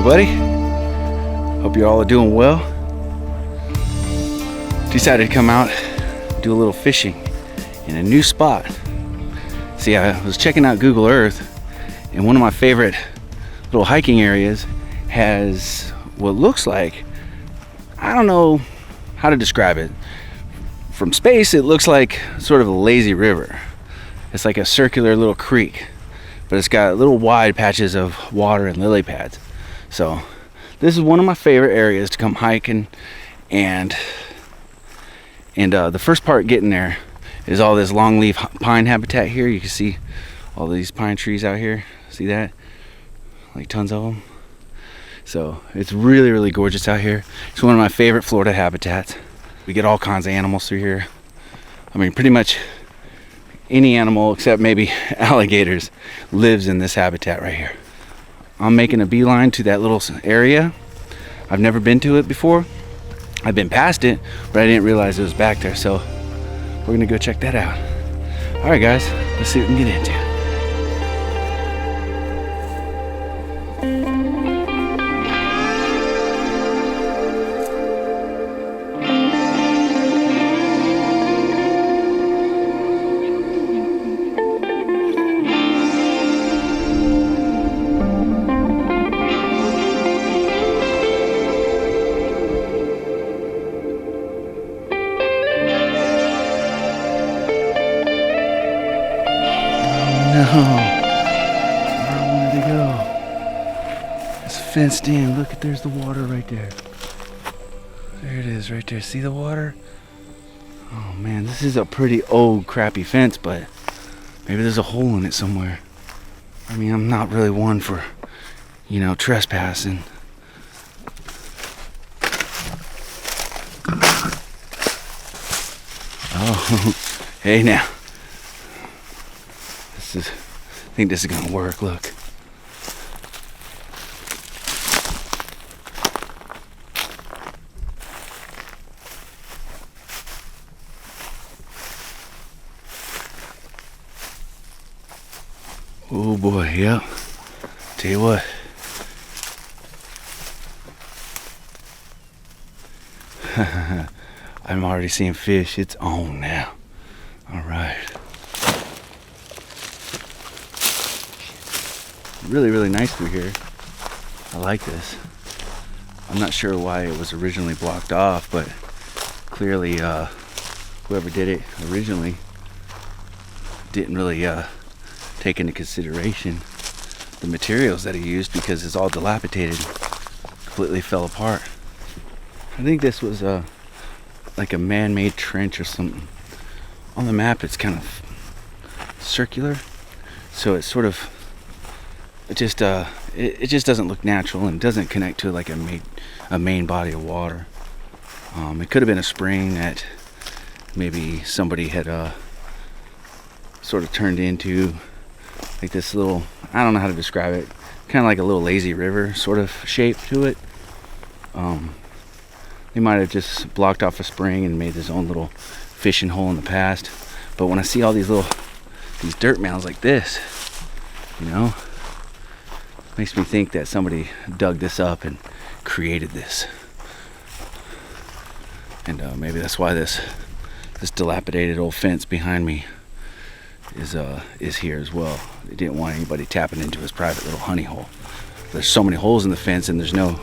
everybody. Hope you all are doing well. Decided to come out, do a little fishing in a new spot. See, I was checking out Google Earth, and one of my favorite little hiking areas has what looks like, I don't know how to describe it. From space, it looks like sort of a lazy river. It's like a circular little creek, but it's got little wide patches of water and lily pads. So this is one of my favorite areas to come hiking, and the first part getting there is all this longleaf pine habitat here. You can see all these pine trees out here. See that? Like tons of them. So it's really, really gorgeous out here. It's one of my favorite Florida habitats. We get all kinds of animals through here. I mean, pretty much any animal except maybe alligators lives in this habitat right here. I'm making a beeline to that little area. I've never been to it before. I've been past it, but I didn't realize it was back there. So we're gonna go check that out. All right, guys, let's see what we can get into. No, where I wanted to go. It's fenced in. Look, there's the water right there. There it is, right there. See the water? Oh man, this is a pretty old, crappy fence, but maybe there's a hole in it somewhere. I mean, I'm not really one for, trespassing. Oh, hey now. I think this is gonna work. Look. Oh boy, yeah. Tell you what. I'm already seeing fish. It's on now. All right. Really, really nice through here. I like this. I'm not sure why it was originally blocked off, but clearly whoever did it originally didn't really take into consideration the materials that he used, because it's all dilapidated, completely fell apart. I think this was like a man-made trench or something. On the map it's kind of circular, so it's sort of it just doesn't look natural, and doesn't connect to like a main body of water. It could have been a spring that maybe somebody had sort of turned into like this little, I don't know how to describe it, kind of like a little lazy river sort of shape to it. They might have just blocked off a spring and made this own little fishing hole in the past. But when I see all these dirt mounds like this, makes me think that somebody dug this up and created this. And maybe that's why this dilapidated old fence behind me is here as well. They didn't want anybody tapping into his private little honey hole. There's so many holes in the fence, and there's no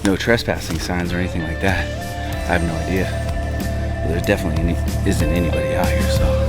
trespassing signs or anything like that. I have no idea. But there definitely isn't anybody out here, so.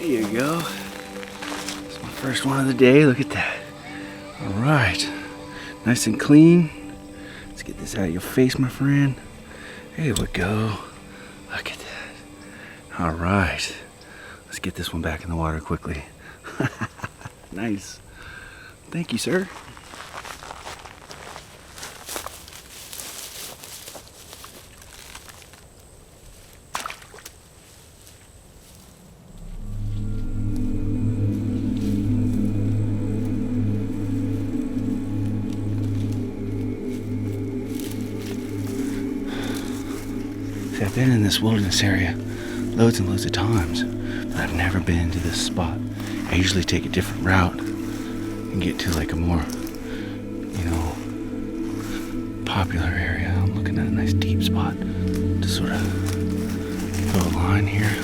There you go. It's my first one of the day. Look at that. All right. Nice and clean. Let's get this out of your face, my friend. There we go. Look at that. All right. Let's get this one back in the water quickly. Nice. Thank you, sir. See, I've been in this wilderness area loads and loads of times, but I've never been to this spot. I usually take a different route and get to like a more, popular area. I'm looking at a nice deep spot to sort of throw a line here.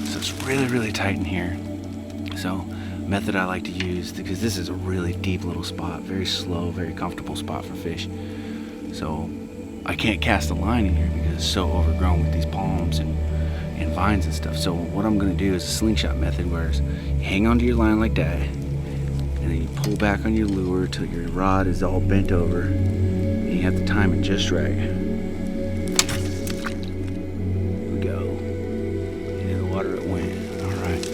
So it's really, really tight in here. So method I like to use, because this is a really deep little spot, very slow, very comfortable spot for fish. So I can't cast a line in here because it's so overgrown with these palms and vines and stuff. So what I'm going to do is a slingshot method, where you hang onto your line like that, and then you pull back on your lure till your rod is all bent over, and you have to time it just right. Here we go. Into the water it went. All right.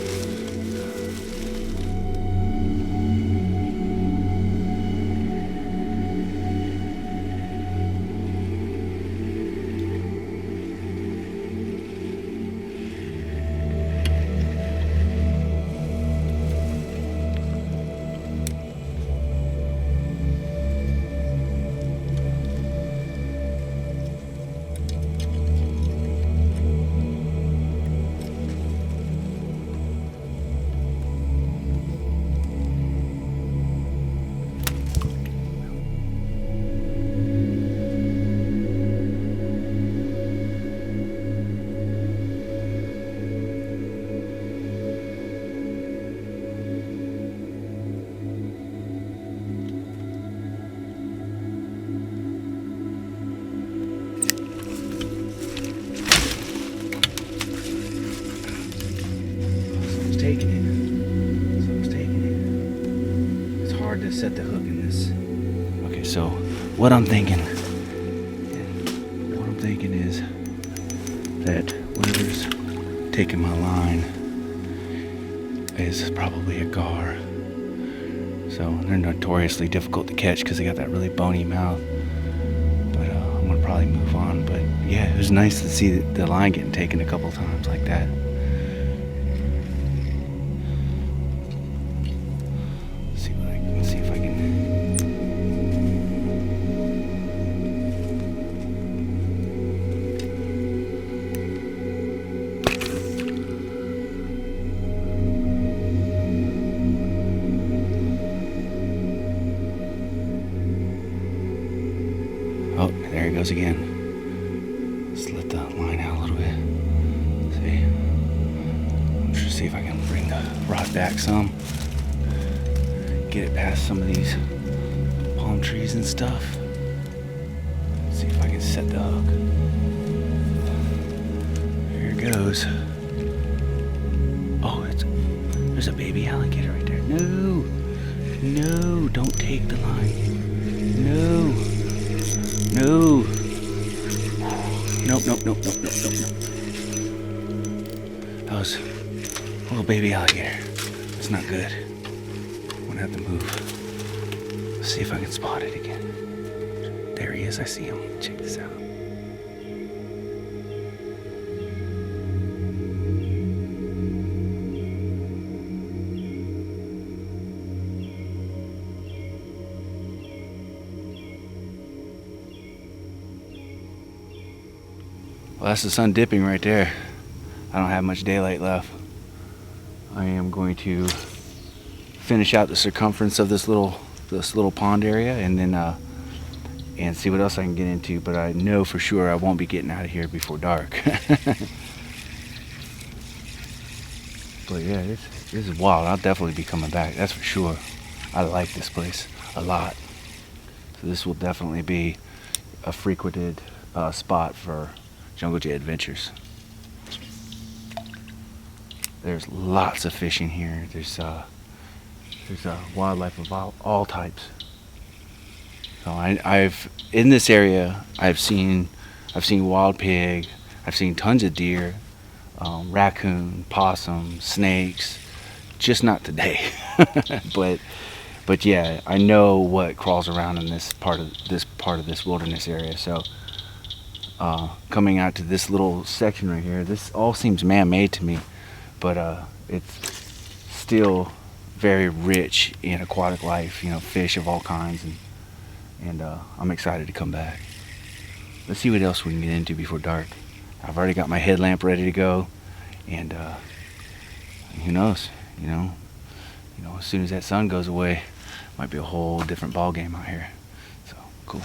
It's hard to set the hook in this. Okay, so what I'm thinking is that whatever's taking my line is probably a gar. So they're notoriously difficult to catch because they got that really bony mouth. But I'm gonna probably move on. But yeah, it was nice to see the line getting taken a couple times like that. See if I can. Oh, there he goes again. Let's let the line out a little bit. See? I'm trying to see if I can bring the rod back some. Get it past some of these palm trees and stuff. See if I can set the hook. Here it goes. Oh, there's a baby alligator right there. No, no, don't take the line. No, no. Nope. That was a little baby alligator. That's not good. Have to move. Let's see if I can spot it again. There he is. I see him. Check this out. Well, that's the sun dipping right there. I don't have much daylight left. I am going to finish out the circumference of this little pond area, and then and see what else I can get into. But I know for sure I won't be getting out of here before dark. But yeah, this is wild. I'll definitely be coming back, that's for sure. I like this place a lot, so this will definitely be a frequented spot for jungle jet adventures. There's lots of fishing here. There's wildlife of all types. So I've in this area I've seen wild pig, I've seen tons of deer, raccoon, possum, snakes. Just not today, but yeah, I know what crawls around in this part of this wilderness area. So coming out to this little section right here, this all seems man-made to me, but it's still very rich in aquatic life. You know, fish of all kinds, and I'm excited to come back. Let's see what else we can get into before dark. I've already got my headlamp ready to go, and who knows? You know, as soon as that sun goes away, might be a whole different ball game out here. So cool.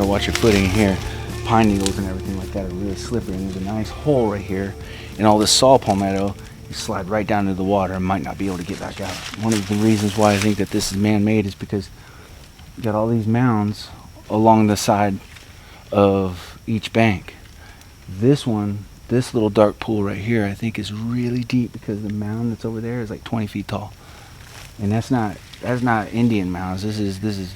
Watch your footing here. Pine needles and everything like that are really slippery, and there's a nice hole right here in all this saw palmetto. You slide right down into the water and might not be able to get back out. One of the reasons why I think that this is man-made is because you got all these mounds along the side of each bank. This little dark pool right here, I think is really deep because the mound that's over there is like 20 feet tall, and that's not Indian mounds. This is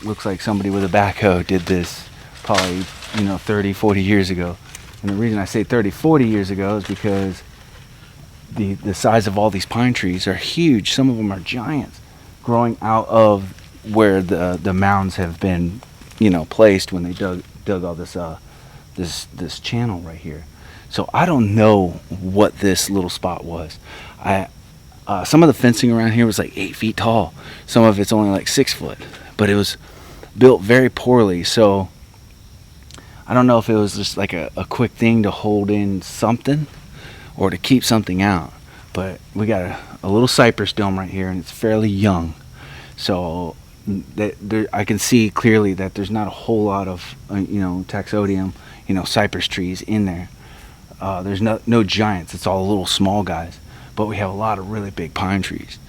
looks like somebody with a backhoe did this probably 30, 40 years ago. And the reason I say 30, 40 years ago is because the size of all these pine trees are huge. Some of them are giants, growing out of where the mounds have been placed when they dug all this channel right here. So I don't know what this little spot was. Some of the fencing around here was like 8 feet tall. Some of it's only like 6 foot. But it was built very poorly, so I don't know if it was just like a quick thing to hold in something or to keep something out. But we got a little cypress dome right here, and it's fairly young, so I can see clearly that there's not a whole lot of taxodium, cypress trees in there. There's no giants. It's all little small guys, but we have a lot of really big pine trees.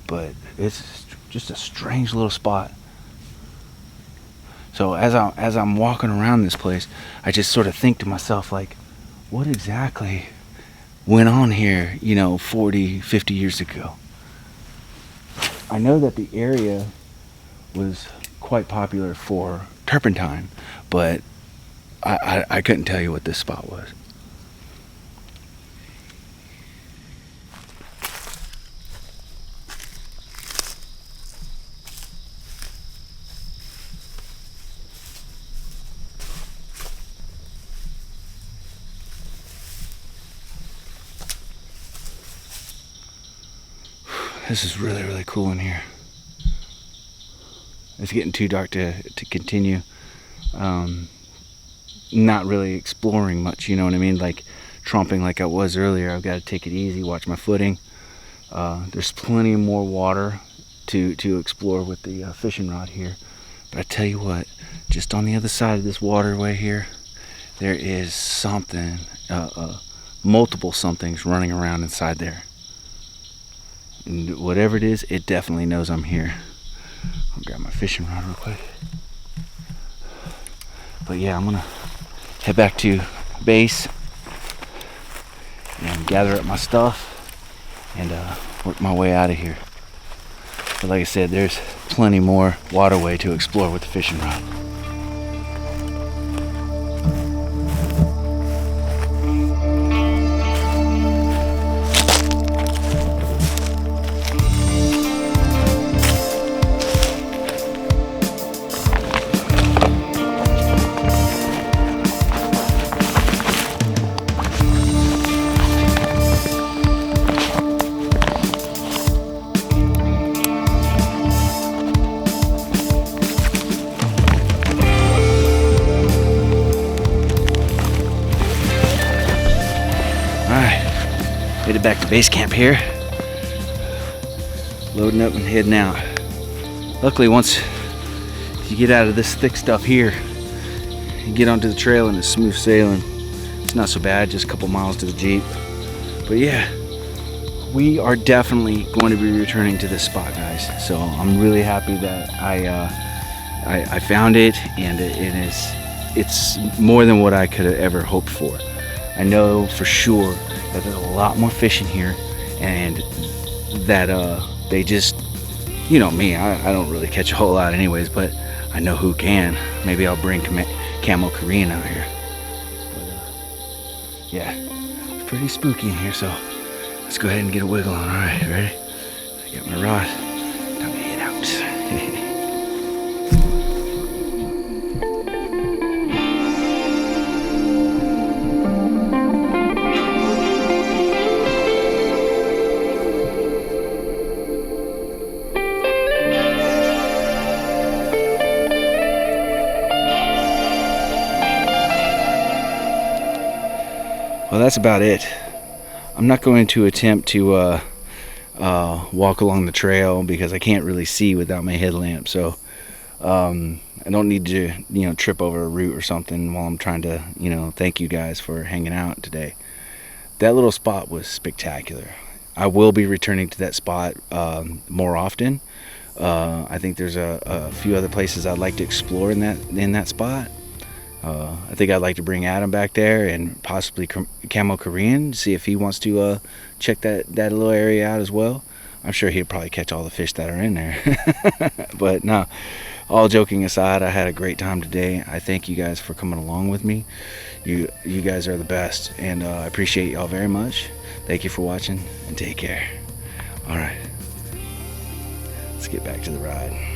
But it's just a strange little spot. So as I'm walking around this place, I just sort of think to myself, like, what exactly went on here, 40, 50 years ago? I know that the area was quite popular for turpentine, but I couldn't tell you what this spot was. This is really, really cool in here. It's getting too dark to continue. Not really exploring much, you know what I mean? Like trumping like I was earlier. I've got to take it easy, watch my footing. There's plenty more water to explore with the fishing rod here. But I tell you what, just on the other side of this waterway here, there is something, multiple somethings running around inside there. And whatever it is, it definitely knows I'm here. I'll grab my fishing rod real quick. But yeah, I'm gonna head back to base and gather up my stuff and work my way out of here. But like I said, there's plenty more waterway to explore with the fishing rod. Made it back to base camp here. Loading up and heading out. Luckily, once you get out of this thick stuff here, you get onto the trail and it's smooth sailing. It's not so bad, just a couple miles to the Jeep. But yeah, we are definitely going to be returning to this spot, guys. So I'm really happy that I found it, and it's more than what I could have ever hoped for. I know for sure that there's a lot more fishing here, and that they just, you know me, I don't really catch a whole lot anyways, but I know who can. Maybe I'll bring Camo Korean out here. But yeah, it's pretty spooky in here, so let's go ahead and get a wiggle on. All right, ready? I got my rod. Time to head out. Well, that's about it. I'm not going to attempt to walk along the trail because I can't really see without my headlamp. So I don't need to, trip over a root or something while I'm trying to, thank you guys for hanging out today. That little spot was spectacular. I will be returning to that spot more often. I think there's a few other places I'd like to explore in that spot. I think I'd like to bring Adam back there and possibly Camo Korean, see if he wants to check that little area out as well. I'm sure he'll probably catch all the fish that are in there. But no, all joking aside, I had a great time today. I thank you guys for coming along with me. You guys are the best, and I appreciate y'all very much. Thank you for watching, and take care. All right, let's get back to the ride.